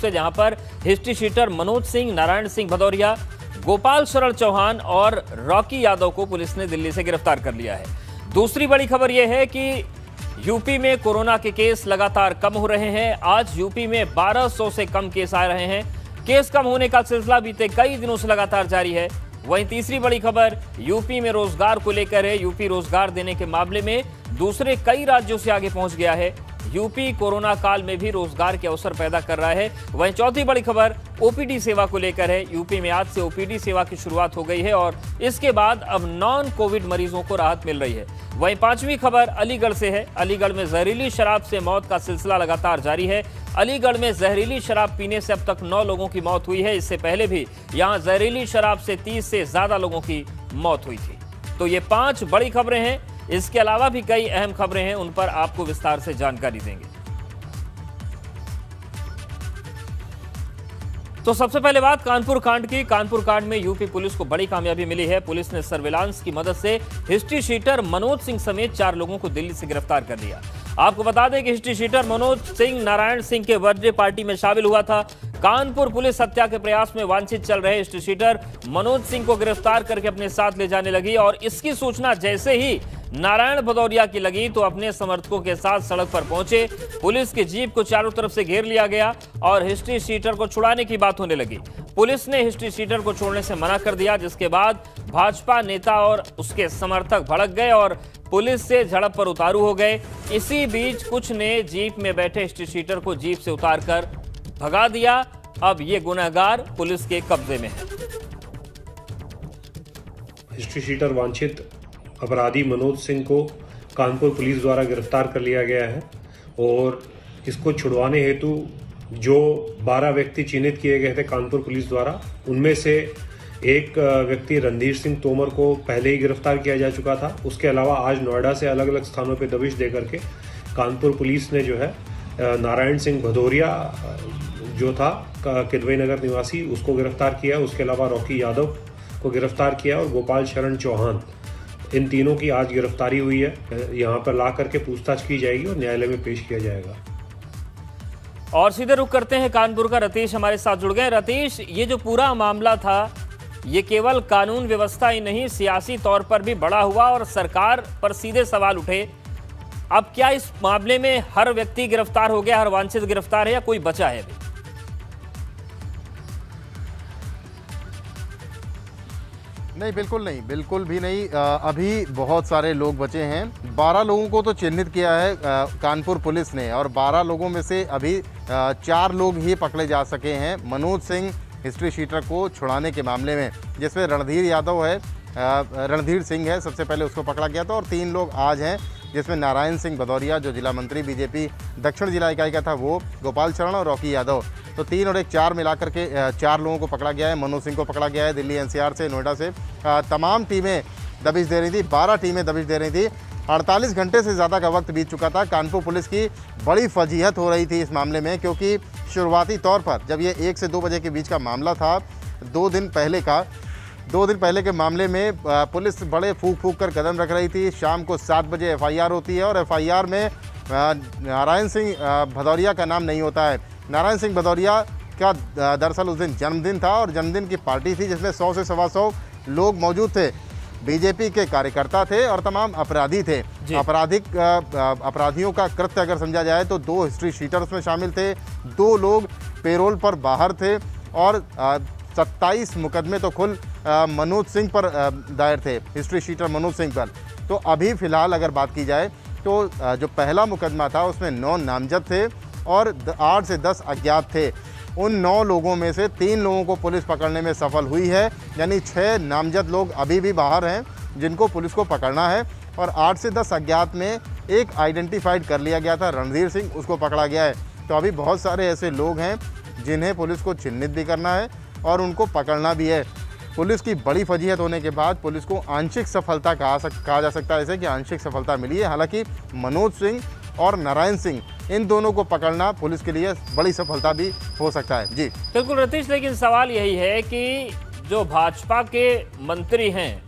से, जहां पर हिस्ट्री शीटर मनोज सिंह, नारायण सिंह भदौरिया, गोपाल शरण चौहान और रॉकी यादव को पुलिस ने दिल्ली से गिरफ्तार कर लिया है। दूसरी बड़ी खबर यह है कि यूपी में कोरोना के केस लगातार कम हो रहे हैं। आज यूपी में 1200 से कम केस आ रहे हैं। केस कम होने का सिलसिला बीते कई दिनों से लगातार जारी है। वहीं तीसरी बड़ी खबर यूपी में रोजगार को लेकर है। यूपी रोजगार देने के मामले में दूसरे कई राज्यों से आगे पहुंच गया है। यूपी कोरोना काल में भी रोजगार के अवसर पैदा कर रहा है। वहीं चौथी बड़ी खबर ओपीडी सेवा को लेकर है। यूपी में आज से ओपीडी सेवा की शुरुआत हो गई है और इसके बाद अब नॉन कोविड मरीजों को राहत मिल रही है। वहीं पांचवी खबर अलीगढ़ से है। अलीगढ़ में जहरीली शराब से मौत का सिलसिला लगातार जारी है। अलीगढ़ में जहरीली शराब पीने से अब तक 9 लोगों की मौत हुई है। इससे पहले भी यहां जहरीली शराब से 30 से ज्यादा लोगों की मौत हुई थी। तो ये 5 बड़ी खबरें हैं। इसके अलावा भी कई अहम खबरें हैं, उन पर आपको विस्तार से जानकारी देंगे। तो सबसे पहले बात कानपुर कांड की। कानपुर कांड में यूपी पुलिस को बड़ी कामयाबी मिली है। पुलिस ने सर्विलांस की मदद से हिस्ट्री शीटर मनोज सिंह समेत 4 लोगों को दिल्ली से गिरफ्तार कर लिया। आपको बता दें कि हिस्ट्री शीटर मनोज सिंह नारायण सिंह के बर्थडे पार्टी में शामिल हुआ था। कानपुर पुलिस हत्या के प्रयास में वांछित चल रहे हिस्ट्री शीटर मनोज सिंह को गिरफ्तार करके अपने साथ ले जाने लगी और इसकी सूचना जैसे ही नारायण भदौरिया की लगी तो अपने समर्थकों के साथ सड़क पर पहुंचे। पुलिस की जीप को चारों तरफ से घेर लिया गया और हिस्ट्री शीटर को छुड़ाने की बात होने लगी। पुलिस ने हिस्ट्री शीटर को छोड़ने से मना कर दिया, जिसके बाद भाजपा नेता और उसके समर्थक भड़क गए और पुलिस से झड़प पर उतारू हो गए। इसी बीच कुछ ने जीप में बैठे हिस्ट्री शीटर को जीप से उतारकर भगा दिया। अब ये गुनहगार पुलिस के कब्जे में है। हिस्ट्री शीटर वांछित अपराधी मनोज सिंह को कानपुर पुलिस द्वारा गिरफ्तार कर लिया गया है और इसको छुड़वाने हेतु जो 12 व्यक्ति चिन्हित किए गए थे कानपुर पुलिस द्वारा, उनमें से एक व्यक्ति रणधीर सिंह तोमर को पहले ही गिरफ्तार किया जा चुका था। उसके अलावा आज नोएडा से अलग अलग स्थानों पर दबिश दे करके कानपुर पुलिस ने जो है नारायण सिंह भदौरिया जो था किदवई नगर निवासी, उसको गिरफ्तार किया। उसके अलावा रॉकी यादव को गिरफ्तार किया और गोपाल शरण चौहान, इन तीनों की आज गिरफ्तारी हुई है। यहाँ पर ला करके पूछताछ की जाएगी और न्यायालय में पेश किया जाएगा। और सीधे रुख करते हैं कानपुर का। रतीश हमारे साथ जुड़ गए। रतीश, ये जो पूरा मामला था ये केवल कानून व्यवस्था ही नहीं, सियासी तौर पर भी बड़ा हुआ और सरकार पर सीधे सवाल उठे। अब क्या इस मामले में हर व्यक्ति गिरफ्तार हो गया, हर वांछित गिरफ्तार है या कोई बचा है अभी? नहीं, बिल्कुल नहीं, बिल्कुल भी नहीं। अभी बहुत सारे लोग बचे हैं। 12 लोगों को तो चिन्हित किया है कानपुर पुलिस ने और 12 लोगों में से अभी 4 लोग ही पकड़े जा सके हैं मनोज सिंह हिस्ट्री शीटर को छुड़ाने के मामले में, जिसमें रणधीर यादव है, रणधीर सिंह है, सबसे पहले उसको पकड़ा गया था और 3 लोग आज हैं, जिसमें नारायण सिंह भदौरिया जो जिला मंत्री बीजेपी दक्षिण जिला इकाई का था वो, गोपाल शरण और रॉकी यादव। तो 3 और 1 4 मिलाकर के 4 लोगों को पकड़ा गया है। मनोज सिंह को पकड़ा गया है दिल्ली एनसीआर से, नोएडा से। तमाम टीमें दबिश दे रही थी, 12 टीमें दबिश दे रही थी। 48 घंटे से ज़्यादा का वक्त बीत चुका था। कानपुर पुलिस की बड़ी फजीहत हो रही थी इस मामले में, क्योंकि शुरुआती तौर पर जब ये 1 से 2 बजे के बीच का मामला था, 2 दिन पहले के मामले में पुलिस बड़े फूक कर कदम रख रही थी। शाम को 7 बजे एफआईआर होती है और एफआईआर में नारायण सिंह भदौरिया का नाम नहीं होता है। नारायण सिंह भदौरिया का दरअसल उस दिन जन्मदिन था और जन्मदिन की पार्टी थी जिसमें 100 से 125 लोग मौजूद थे। बीजेपी के कार्यकर्ता थे और तमाम अपराधी थे। अपराधियों का कृत्य अगर समझा जाए तो 2 हिस्ट्री शीटर उसमें शामिल थे, 2 लोग पेरोल पर बाहर थे और 27 मुकदमे तो कुल मनोज सिंह पर दायर थे, हिस्ट्री शीटर मनोज सिंह पर। तो अभी फ़िलहाल अगर बात की जाए तो जो पहला मुकदमा था उसमें 9 नामजद थे और 8 से 10 अज्ञात थे। उन 9 लोगों में से 3 लोगों को पुलिस पकड़ने में सफल हुई है, यानी 6 नामजद लोग अभी भी बाहर हैं जिनको पुलिस को पकड़ना है और 8 से 10 अज्ञात में एक आइडेंटिफाइड कर लिया गया था, रणधीर सिंह, उसको पकड़ा गया है। तो अभी बहुत सारे ऐसे लोग हैं जिन्हें पुलिस को चिन्हित भी करना है और उनको पकड़ना भी है। पुलिस की बड़ी फजीहत होने के बाद पुलिस को आंशिक सफलता कहा जा सकता है, ऐसे कि आंशिक सफलता मिली है। हालांकि मनोज सिंह और नारायण सिंह, इन दोनों को पकड़ना पुलिस के लिए बड़ी सफलता भी हो सकता है। जी बिल्कुल रतीश, लेकिन सवाल यही है कि जो भाजपा के मंत्री हैं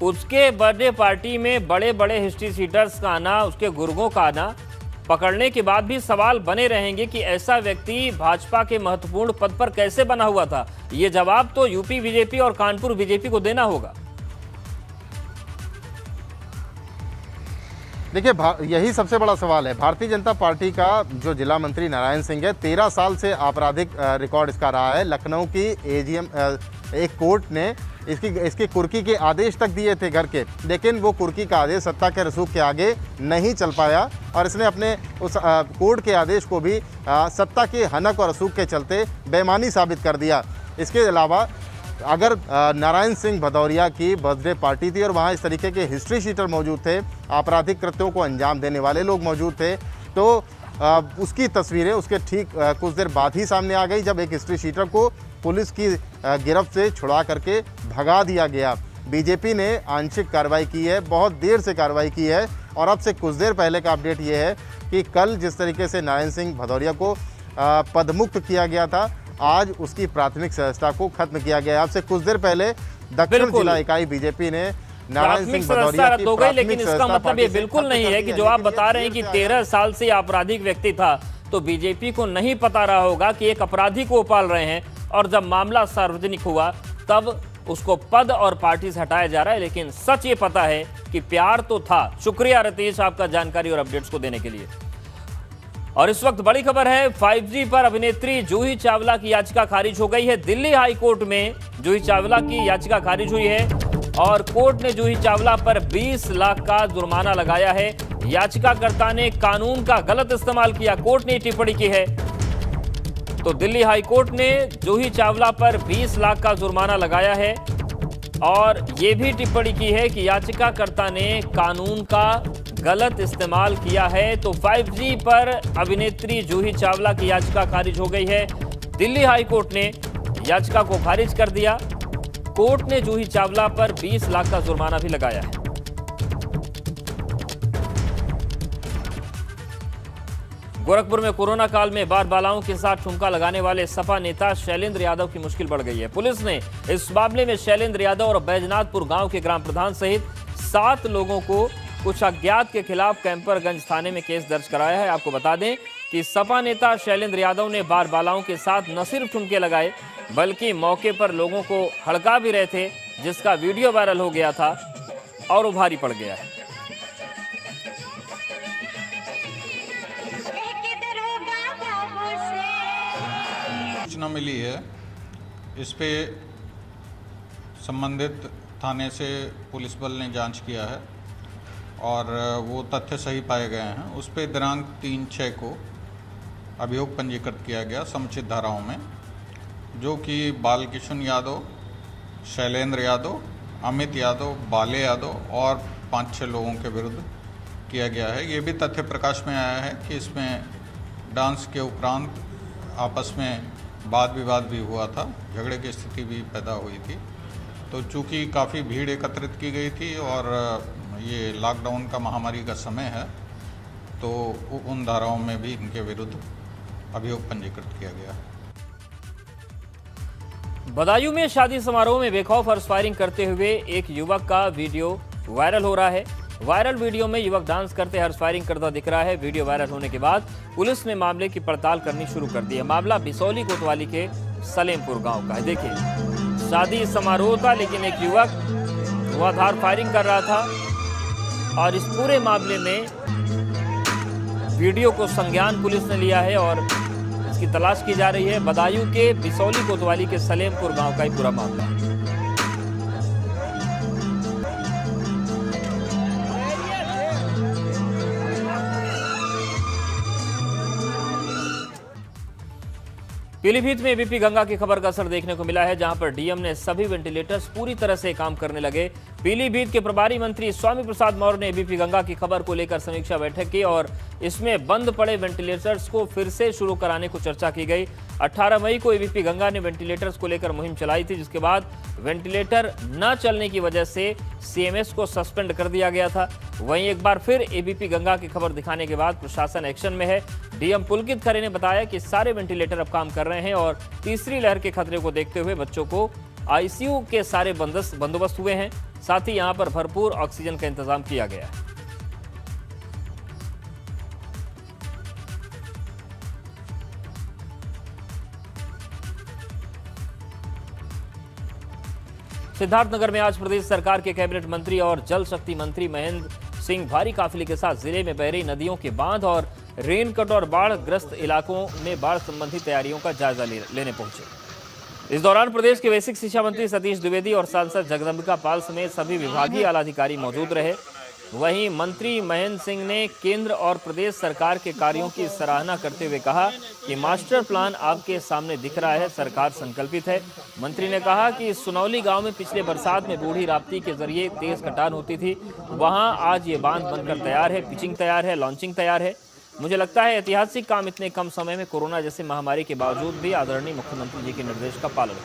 उसके बर्थडे पार्टी में बड़े बड़े हिस्ट्री शीटर्स का आना, उसके गुर्गों का आना, पकड़ने के बाद भी सवाल बने रहेंगे कि ऐसा व्यक्ति भाजपा के महत्वपूर्ण पद पर कैसे बना हुआ था। ये जवाब तो यूपी बीजेपी और कानपुर बीजेपी को देना होगा। देखिए, यही सबसे बड़ा सवाल है। भारतीय जनता पार्टी का जो जिला मंत्री नारायण सिंह है, 13 साल से आपराधिक रिकॉर्ड इसका रहा है। लखनऊ की एजीएम एक कोर्ट ने इसकी कुर्की के आदेश तक दिए थे घर के, लेकिन वो कुर्की का आदेश सत्ता के रसूख के आगे नहीं चल पाया और इसने अपने उस कोर्ट के आदेश को भी सत्ता के हनक और रसूख के चलते बेईमानी साबित कर दिया। इसके अलावा अगर नारायण सिंह भदौरिया की बर्थडे पार्टी थी और वहाँ इस तरीके के हिस्ट्री शीटर मौजूद थे, आपराधिक कृत्यों को अंजाम देने वाले लोग मौजूद थे, तो उसकी तस्वीरें उसके ठीक कुछ देर बाद ही सामने आ गई, जब एक हिस्ट्री शीटर को पुलिस की गिरफ्त से छुड़ा करके भगा दिया गया। बीजेपी ने आंशिक कार्रवाई की है, बहुत देर से कार्रवाई की है और अब से कुछ देर पहले का अपडेट ये है कि कल जिस तरीके से नारायण सिंह भदौरिया को पदमुक्त किया गया था, आज उसकी प्राथमिक सदस्यता को खत्म किया गया। अब से कुछ देर पहले दक्षिण जिला इकाई बीजेपी ने नारायण सिंह भदौरिया की हो गई, लेकिन इसका मतलब ये बिल्कुल नहीं है कि जो आप बता रहे हैं कि 13 साल से आपराधिक व्यक्ति था तो बीजेपी को नहीं पता रहा होगा कि एक अपराधी को पाल रहे हैं और जब मामला सार्वजनिक हुआ तब उसको पद और पार्टी से हटाया जा रहा है। लेकिन सच ये पता है कि प्यार तो था। शुक्रिया रतीश आपका जानकारी और अपडेट्स को देने के लिए। और इस वक्त बड़ी खबर है, 5G पर अभिनेत्री जूही चावला की याचिका खारिज हो गई है। दिल्ली हाई कोर्ट में जूही चावला की याचिका खारिज हुई है और कोर्ट ने जूही चावला पर 20 लाख का जुर्माना लगाया है। याचिकाकर्ता ने कानून का गलत इस्तेमाल किया, कोर्ट ने टिप्पणी की है। तो दिल्ली हाई कोर्ट ने जूही चावला पर 20 लाख का जुर्माना लगाया है और यह भी टिप्पणी की है कि याचिकाकर्ता ने कानून का गलत इस्तेमाल किया है। तो 5G पर अभिनेत्री जूही चावला की याचिका खारिज हो गई है। दिल्ली हाई कोर्ट ने याचिका को खारिज कर दिया। कोर्ट ने जूही चावला पर 20 लाख का जुर्माना भी लगाया है। गोरखपुर में कोरोना काल में बार बालाओं के साथ ठुमका लगाने वाले सपा नेता शैलेंद्र यादव की मुश्किल बढ़ गई है। पुलिस ने इस मामले में शैलेंद्र यादव और बैजनाथपुर गांव के ग्राम प्रधान सहित 7 लोगों को कुछ अज्ञात के खिलाफ कैंपरगंज थाने में केस दर्ज कराया है। आपको बता दें कि सपा नेता शैलेंद्र यादव ने बार बालाओं के साथ न सिर्फ ठुमके लगाए बल्कि मौके पर लोगों को हड़का भी रहे थे, जिसका वीडियो वायरल हो गया था और वो भारी पड़ गया है। सूचना मिली है, इस पे संबंधित थाने से पुलिस बल ने जांच किया है और वो तथ्य सही पाए गए हैं। उस पे दिनांक 3/6 को अभियोग पंजीकृत किया गया समुचित धाराओं में, जो कि बालकिशन यादव, शैलेंद्र यादव, अमित यादव, बाले यादव और 5-6 लोगों के विरुद्ध किया गया है। ये भी तथ्य प्रकाश में आया है कि इसमें डांस के उपरांत आपस में वाद विवाद भी हुआ था, झगड़े की स्थिति भी पैदा हुई थी। तो चूँकि काफ़ी भीड़ एकत्रित की गई थी और ये लॉकडाउन का महामारी का समय है, तो उन धाराओं में भी इनके विरुद्ध अभियोग पंजीकृत किया गया। बदायूं में शादी समारोह में बेखौफ हॉर्स फायरिंग करते हुए एक युवक का वीडियो वायरल हो रहा है। वायरल वीडियो में युवक डांस करते हॉर्स फायरिंग करता दिख रहा है। वीडियो वायरल होने के बाद पुलिस ने मामले की पड़ताल करनी शुरू कर दी है। मामला बिसौली कोतवाली के सलेमपुर गांव का है। देखिए, शादी समारोह था लेकिन एक युवक धुआंधार फायरिंग कर रहा था और इस पूरे मामले में वीडियो को संज्ञान पुलिस ने लिया है और इसकी तलाश की जा रही है। बदायूं के बिसौली कोतवाली के सलेमपुर गांव का ही पूरा मामला है। पीलीभीत में एबीपी गंगा की खबर का असर देखने को मिला है, जहां पर डीएम ने सभी वेंटिलेटर्स पूरी तरह से काम करने लगे। पीलीभीत के प्रभारी मंत्री स्वामी प्रसाद मौर्य ने एबीपी गंगा की खबर को लेकर समीक्षा बैठक की और इसमें बंद पड़े वेंटिलेटर्स को फिर से शुरू कराने को चर्चा की गई। 18 मई को एबीपी गंगा ने वेंटिलेटर्स को लेकर मुहिम चलाई थी, जिसके बाद वेंटिलेटर न चलने की वजह से सीएमएस को सस्पेंड कर दिया गया था। वहीं एक बार फिर एबीपी गंगा की खबर दिखाने के बाद प्रशासन एक्शन में है। डीएम पुलकित खरे ने बताया कि सारे वेंटिलेटर अब काम कर रहे हैं और तीसरी लहर के खतरे को देखते हुए बच्चों को आईसीयू के सारे बंदोबस्त हुए हैं। साथ ही यहां पर भरपूर ऑक्सीजन का इंतजाम किया गया है। सिद्धार्थनगर में आज प्रदेश सरकार के कैबिनेट मंत्री और जल शक्ति मंत्री महेंद्र सिंह भारी काफिले के साथ जिले में बह रही नदियों के बांध और रेनकट और बाढ़ ग्रस्त इलाकों में बाढ़ संबंधी तैयारियों का जायजा लेने पहुंचे। इस दौरान प्रदेश के बेसिक शिक्षा मंत्री सतीश द्विवेदी और सांसद जगदम्बिका पाल समेत सभी विभागीय आलाधिकारी मौजूद रहे। वहीं मंत्री महेंद्र सिंह ने केंद्र और प्रदेश सरकार के कार्यों की सराहना करते हुए कहा कि मास्टर प्लान आपके सामने दिख रहा है, सरकार संकल्पित है। मंत्री ने कहा कि सुनौली गांव में पिछले बरसात में बूढ़ी राप्ती के जरिए तेज कटान होती थी, वहां आज ये बांध बनकर तैयार है, पिचिंग तैयार है, लॉन्चिंग तैयार है। मुझे लगता है ऐतिहासिक काम इतने कम समय में कोरोना जैसे महामारी के बावजूद भी आदरणीय मुख्यमंत्री जी के निर्देश का पालन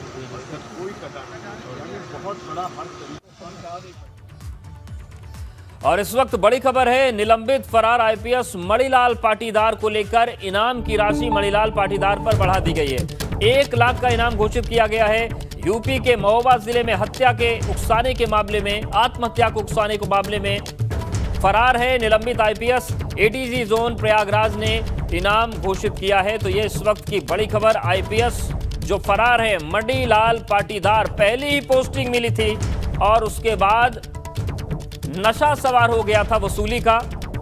और इस वक्त बड़ी खबर है, निलंबित फरार आईपीएस मणिलाल पाटीदार को लेकर इनाम की राशि मणिलाल पाटीदार पर बढ़ा दी गई है। 1 लाख का इनाम घोषित किया गया है। यूपी के महोबा जिले में हत्या के उकसाने के मामले में, आत्महत्या को उकसाने के मामले में फरार है निलंबित आईपीएस। एडीजी जोन प्रयागराज ने इनाम घोषित किया है। तो ये इस वक्त की बड़ी खबर, आईपीएस जो फरार है मणिलाल पाटीदार, पहली ही पोस्टिंग मिली थी और उसके बाद नशा सवार हो गया था वसूली का।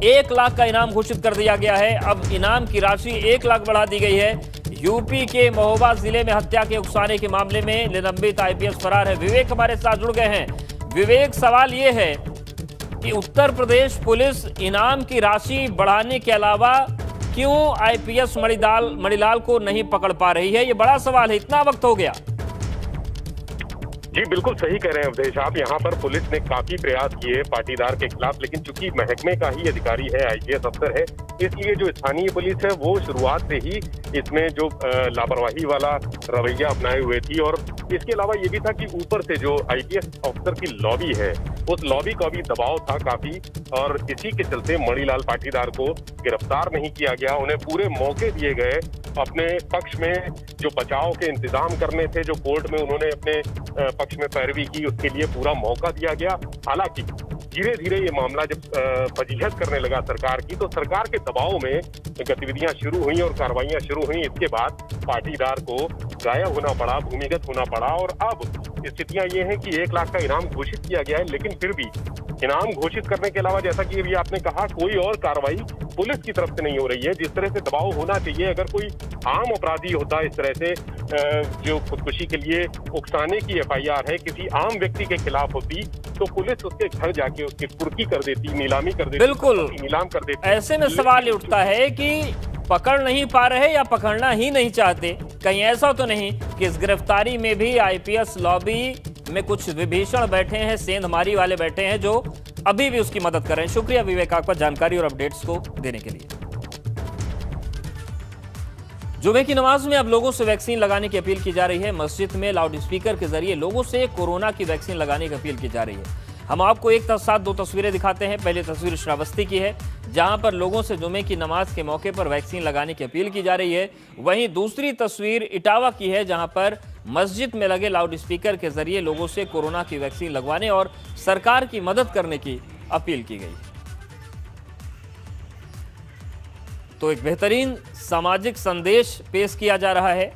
1 लाख का इनाम घोषित कर दिया गया है। अब इनाम की राशि 1 लाख बढ़ा दी गई है। यूपी के महोबा जिले में हत्या के उकसाने के मामले में निलंबित आईपीएस फरार है। विवेक हमारे साथ जुड़ गए हैं। विवेक, सवाल ये है कि उत्तर प्रदेश पुलिस इनाम की राशि बढ़ाने के अलावा क्यों आईपीएस मणिलाल को नहीं पकड़ पा रही है? ये बड़ा सवाल है, इतना वक्त हो गया। जी बिल्कुल सही कह रहे हैं अवधेश आप। यहाँ पर पुलिस ने काफी प्रयास किए पाटीदार के खिलाफ, लेकिन चूंकि महकमे का ही अधिकारी है, आईपीएस अफसर है, इसलिए जो स्थानीय पुलिस है वो शुरुआत से ही इसमें जो लापरवाही वाला रवैया अपनाए हुए थी। और इसके अलावा ये भी था कि ऊपर से जो आईपीएस अफसर की लॉबी है, उस लॉबी का भी दबाव था काफी, और इसी के चलते मणिलाल पाटीदार को गिरफ्तार नहीं किया गया। उन्हें पूरे मौके दिए गए अपने पक्ष में जो बचाव के इंतजाम करने थे, जो कोर्ट में उन्होंने अपने पक्ष में पैरवी की, उसके लिए पूरा मौका दिया गया। हालांकि धीरे धीरे ये मामला जब फजीहत करने लगा सरकार की, तो सरकार के दबाव में गतिविधियां शुरू हुई और कार्रवाइयां शुरू हुई। इसके बाद पाटीदार को गायब होना पड़ा, भूमिगत होना पड़ा। और अब स्थितियां ये हैं कि 1 लाख का इनाम घोषित किया गया है, लेकिन फिर भी इनाम घोषित करने के अलावा, जैसा कि अभी आपने कहा, कोई और कार्रवाई पुलिस की तरफ से नहीं हो रही है। जिस तरह से दबाव होना चाहिए, अगर कोई आम अपराधी होता इस तरह से जो खुदकुशी के लिए उकसाने की एफआईआर है किसी आम व्यक्ति के खिलाफ होती, तो पुलिस उसके घर जाके उसकी कुर्की कर देती, नीलामी कर देती, बिल्कुल नीलाम कर देती। ऐसे में सवाल ये उठता है कि पकड़ नहीं पा रहे या पकड़ना ही नहीं चाहते? कहीं ऐसा तो नहीं कि इस गिरफ्तारी में भी आईपीएस लॉबी में कुछ विभीषण बैठे हैं, सेंधमारी वाले बैठे हैं जो अभी भी उसकी मदद कर रहे हैं? शुक्रिया विवेक आपका जानकारी और अपडेट्स को देने के लिए। जुमे की नमाज में अब लोगों से वैक्सीन लगाने की अपील की जा रही है। मस्जिद में लाउड स्पीकर के जरिए लोगों से कोरोना की वैक्सीन लगाने की अपील की जा रही है। हम आपको एक साथ 2 तस्वीरें दिखाते हैं। पहली तस्वीर श्रावस्ती की है, जहां पर लोगों से जुमे की नमाज के मौके पर वैक्सीन लगाने की अपील की जा रही है। वहीं दूसरी तस्वीर इटावा की है, जहां पर मस्जिद में लगे लाउड स्पीकर के जरिए लोगों से कोरोना की वैक्सीन लगवाने और सरकार की मदद करने की अपील की गई। तो एक बेहतरीन सामाजिक संदेश पेश किया जा रहा है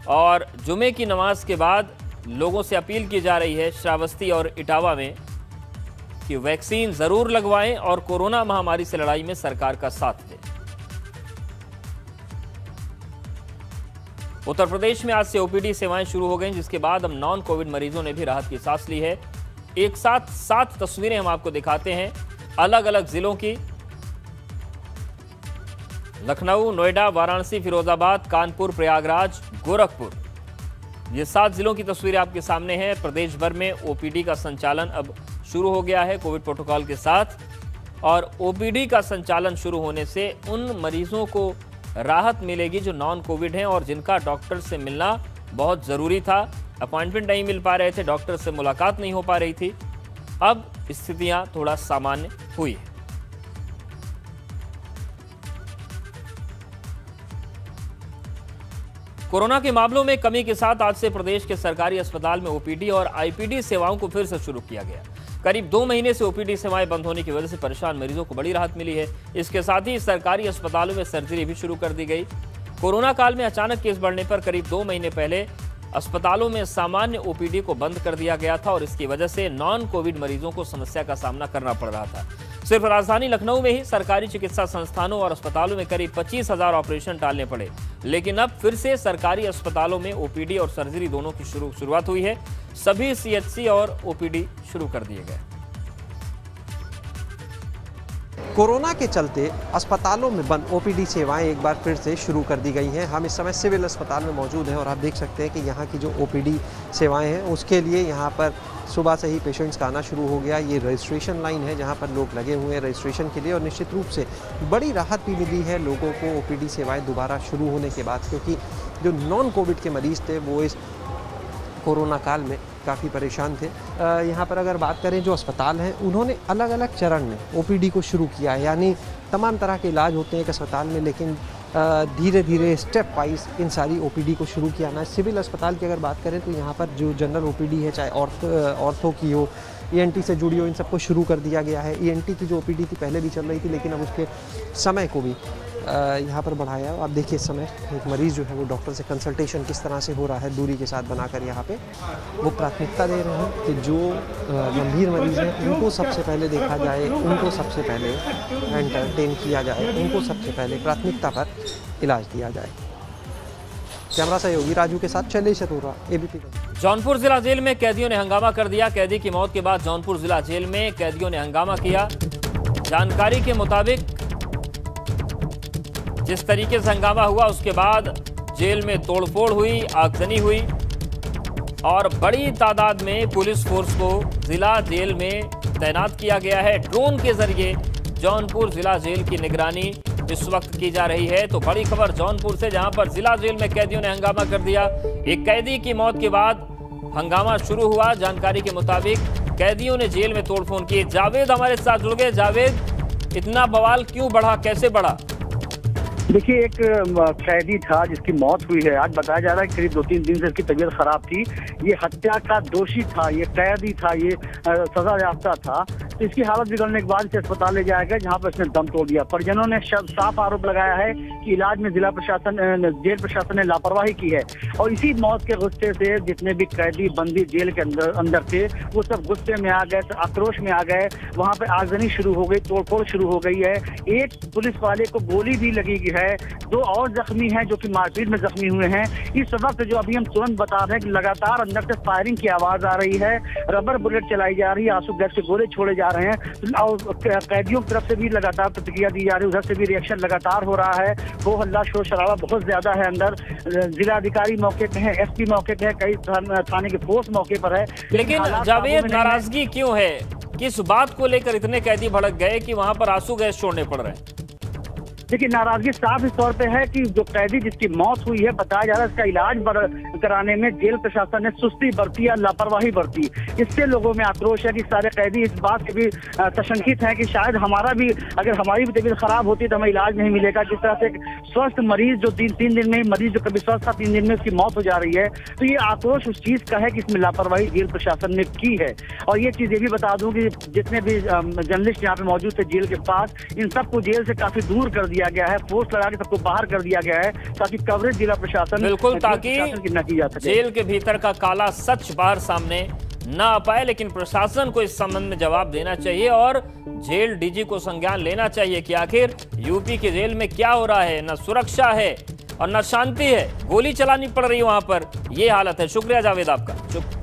और जुमे की नमाज के बाद लोगों से अपील की जा रही है श्रावस्ती और इटावा में कि वैक्सीन जरूर लगवाएं और कोरोना महामारी से लड़ाई में सरकार का साथ दें। उत्तर प्रदेश में आज से ओपीडी सेवाएं शुरू हो गई, जिसके बाद अब नॉन कोविड मरीजों ने भी राहत की सांस ली है। एक साथ 7 तस्वीरें हम आपको दिखाते हैं अलग अलग जिलों की। लखनऊ, नोएडा, वाराणसी, फिरोजाबाद, कानपुर, प्रयागराज, गोरखपुर, ये 7 जिलों की तस्वीरें आपके सामने हैं। प्रदेश भर में ओपीडी का संचालन अब शुरू हो गया है कोविड प्रोटोकॉल के साथ, और ओपीडी का संचालन शुरू होने से उन मरीजों को राहत मिलेगी जो नॉन कोविड हैं और जिनका डॉक्टर से मिलना बहुत ज़रूरी था। अपॉइंटमेंट नहीं मिल पा रहे थे, डॉक्टर से मुलाकात नहीं हो पा रही थी। अब स्थितियां थोड़ा सामान्य हुई है। कोरोना के मामलों में कमी के साथ आज से प्रदेश के सरकारी अस्पताल में ओपीडी और आईपीडी सेवाओं को फिर से शुरू किया गया। करीब 2 महीने से ओपीडी सेवाएं बंद होने की वजह से परेशान मरीजों को बड़ी राहत मिली है। इसके साथ ही सरकारी अस्पतालों में सर्जरी भी शुरू कर दी गई। कोरोना काल में अचानक केस बढ़ने पर करीब 2 महीने पहले अस्पतालों में सामान्य ओपीडी को बंद कर दिया गया था और इसकी वजह से नॉन कोविड मरीजों को समस्या का सामना करना पड़ रहा था। सिर्फ राजधानी लखनऊ में ही सरकारी चिकित्सा संस्थानों और अस्पतालों में करीब 25,000 ऑपरेशन टालने पड़े, लेकिन अब फिर से सरकारी अस्पतालों में ओपीडी और सर्जरी दोनों की शुरुआत हुई है। सभी सीएचसी और ओपीडी शुरू कर दिए गए। कोरोना के चलते अस्पतालों में बंद ओपीडी सेवाएं एक बार फिर से शुरू कर दी गई हैं। हम इस समय सिविल अस्पताल में मौजूद हैं और आप देख सकते हैं कि यहाँ की जो ओपीडी सेवाएं हैं उसके लिए यहाँ पर सुबह से ही पेशेंट्स का आना शुरू हो गया। ये रजिस्ट्रेशन लाइन है जहाँ पर लोग लगे हुए हैं रजिस्ट्रेशन के लिए और निश्चित रूप से बड़ी राहत भी मिली है लोगों को ओपीडी सेवाएँ दोबारा शुरू होने के बाद, क्योंकि जो नॉन कोविड के मरीज़ थे वो इस कोरोना काल में काफ़ी परेशान थे। यहाँ पर अगर बात करें जो अस्पताल हैं उन्होंने अलग अलग चरण में ओपीडी को शुरू किया है, यानी तमाम तरह के इलाज होते हैं एक अस्पताल में, लेकिन धीरे धीरे स्टेप वाइज इन सारी ओपीडी को शुरू किया ना। सिविल अस्पताल की अगर बात करें तो यहाँ पर जो जनरल ओपीडी है, चाहे ऑर्थो की हो, ईएनटी से जुड़ी हो, इन सबको शुरू कर दिया गया है। ईएनटी की जो ओपीडी थी पहले भी चल रही थी, लेकिन अब उसके समय को भी यहाँ पर बढ़ाया है। आप देखिए इस समय एक मरीज़ जो है वो डॉक्टर से कंसल्टेशन किस तरह से हो रहा है दूरी के साथ बनाकर यहाँ पे वो प्राथमिकता दे रहे हैं कि जो गंभीर मरीज़ हैं उनको सबसे पहले देखा जाए, उनको सबसे पहले एंटरटेन किया जाए, उनको सबसे पहले प्राथमिकता पर इलाज दिया जाए। कैमरा सहयोगी राजू के साथ शैलेश अरोरा, एबीपी। जौनपुर जिला जेल में कैदियों ने हंगामा कर दिया। कैदी की मौत के बाद जौनपुर जिला जेल में कैदियों ने हंगामा किया। जानकारी के मुताबिक जिस तरीके से हंगामा हुआ उसके बाद जेल में तोड़फोड़ हुई, आगजनी हुई और बड़ी तादाद में पुलिस फोर्स को जिला जेल में तैनात किया गया है। ड्रोन के जरिए जौनपुर जिला जेल की निगरानी इस वक्त की जा रही है। तो बड़ी खबर जौनपुर से, जहां पर जिला जेल में कैदियों ने हंगामा कर दिया। एक कैदी की मौत के बाद हंगामा शुरू हुआ। जानकारी के मुताबिक कैदियों ने जेल में तोड़फोड़ की। जावेद हमारे साथ जुड़ गए। जावेद, इतना बवाल क्यों बढ़ा, कैसे बढ़ा? देखिए, एक कैदी था जिसकी मौत हुई है। आज बताया जा रहा है कि करीब 2-3 दिन से इसकी तबीयत खराब थी। ये हत्या का दोषी था, ये कैदी था, ये सजा याफ्ता था। तो इसकी हालत बिगड़ने के बाद इसे अस्पताल ले जाया गया, जहाँ पर इसने दम तोड़ दिया। परिजनों ने साफ आरोप लगाया है कि इलाज में जिला प्रशासन, जेल प्रशासन ने लापरवाही की है और इसी मौत के गुस्से से जितने भी कैदी बंदी जेल के अंदर थे वो सब गुस्से में आ गए, आक्रोश में आ गए। वहाँ पे आगजनी शुरू हो गई, तोड़फोड़ शुरू हो गई है। एक पुलिस वाले को गोली भी लगी है, 2 और जख्मी हैं जो कि मारपीट में जख्मी हुए हैं। इस वक्त जो अभी हम तुरंत बता रहे हैं कि लगातार अंदर से फायरिंग की आवाज आ रही है, रबर बुलेट चलाई जा रही है, आंसू गैस के गोले छोड़े जा रहे हैं और कैदियों की तरफ से भी लगातार प्रतिक्रिया दी जा रही है। उधर से भी रिएक्शन लगातार हो रहा है। हो हल्ला शोर शराबा बहुत ज्यादा है अंदर। जिलाधिकारी मौके पे है, एसपी मौके पे है, कई थाने के फोर्स मौके पर है। लेकिन जावेद, नाराजगी क्यों है? किस बात को लेकर इतने कैदी भड़क गए कि वहां पर आंसू गैस छोड़ने पड़ रहे हैं? देखिए, नाराजगी साफ इस तौर पे है कि जो कैदी जिसकी मौत हुई है, बताया जा रहा है इसका इलाज कराने में जेल प्रशासन ने सुस्ती बरती या लापरवाही बरती। इससे लोगों में आक्रोश है कि सारे कैदी इस बात से भी सशंकित हैं कि शायद अगर हमारी भी तबीयत खराब होती तो हमें इलाज नहीं मिलेगा। जिस तरह से स्वस्थ मरीज जो 3 दिन में, मरीज जो कभी स्वस्थ था 3 दिन में उसकी मौत हो जा रही है, तो ये आक्रोश उस चीज का है कि इसमें लापरवाही जेल प्रशासन ने की है। और ये चीज ये भी बता दूं कि जितने भी जर्नलिस्ट यहाँ पे मौजूद थे जेल के पास, इन सबको जेल से काफी दूर कर दिया गया है, फोर्स लगा के सबको बाहर कर दिया गया है ताकि कवरेज जिला प्रशासन बिल्कुल, ताकि न की जा सके। जेल के भीतर का काला सच बाहर सामने ना आ पाए। लेकिन प्रशासन को इस संबंध में जवाब देना चाहिए और जेल डीजी को संज्ञान लेना चाहिए कि आखिर यूपी के जेल में क्या हो रहा है। न सुरक्षा है और न शांति है, गोली चलानी पड़ रही है वहां पर। यह हालत है। शुक्रिया जावेद आपका।